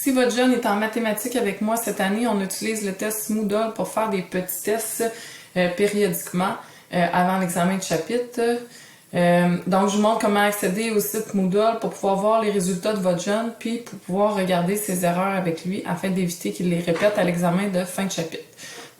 Si votre jeune est en mathématiques avec moi cette année, on utilise le test Moodle pour faire des petits tests périodiquement avant l'examen de chapitre. Donc, je vous montre comment accéder au site Moodle pour pouvoir voir les résultats de votre jeune, puis pour pouvoir regarder ses erreurs avec lui afin d'éviter qu'il les répète à l'examen de fin de chapitre.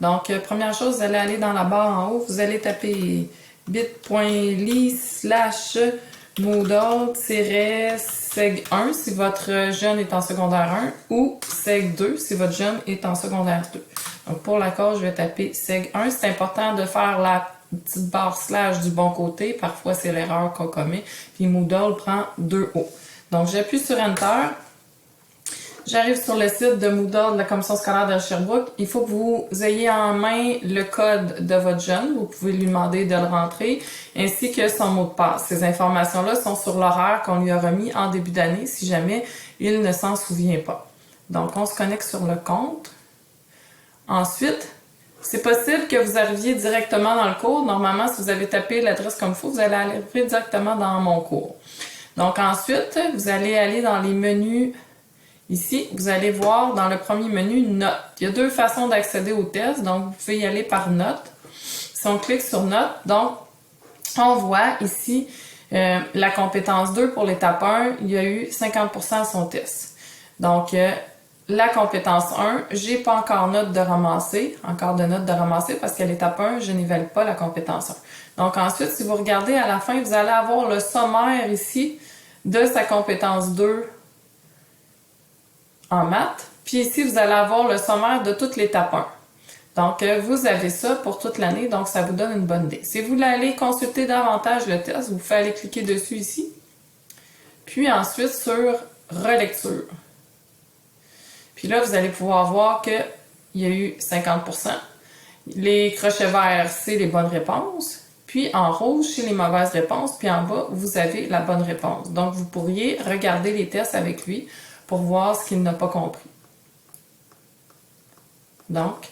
Donc, première chose, vous allez aller dans la barre en haut, vous allez taper bit.ly/Moodle-seg1 si votre jeune est en secondaire 1 ou seg2 si votre jeune est en secondaire 2. Donc, pour l'accord, je vais taper seg1. C'est important de faire la petite barre slash du bon côté. Parfois, c'est l'erreur qu'on commet. Puis Moodle prend 2 O. Donc, j'appuie sur Enter. J'arrive sur le site de Moodle de la Commission scolaire de Sherbrooke. Il faut que vous ayez en main le code de votre jeune. Vous pouvez lui demander de le rentrer, ainsi que son mot de passe. Ces informations-là sont sur l'horaire qu'on lui a remis en début d'année, si jamais il ne s'en souvient pas. Donc, on se connecte sur le compte. Ensuite, c'est possible que vous arriviez directement dans le cours. Normalement, si vous avez tapé l'adresse comme il faut, vous allez arriver directement dans mon cours. Donc ensuite, vous allez aller dans les menus. Ici, vous allez voir dans le premier menu Notes. Il y a 2 façons d'accéder au test. Donc, vous pouvez y aller par Notes. Si on clique sur Notes, donc, on voit ici la compétence 2 pour l'étape 1. Il y a eu 50% à son test. Donc, la compétence 1, j'ai pas encore de notes de ramasser parce qu'à l'étape 1, je n'évalue pas la compétence 1. Donc ensuite, si vous regardez à la fin, vous allez avoir le sommaire ici de sa compétence 2 en maths. Puis ici, vous allez avoir le sommaire de toute l'étape 1. Donc, vous avez ça pour toute l'année, donc ça vous donne une bonne idée. Si vous voulez aller consulter davantage le test, vous pouvez aller cliquer dessus ici. Puis ensuite sur Relecture. Puis là, vous allez pouvoir voir qu'il y a eu 50%. Les crochets verts, c'est les bonnes réponses. Puis en rouge, c'est les mauvaises réponses. Puis en bas, vous avez la bonne réponse. Donc, vous pourriez regarder les tests avec lui pour voir ce qu'il n'a pas compris. Donc,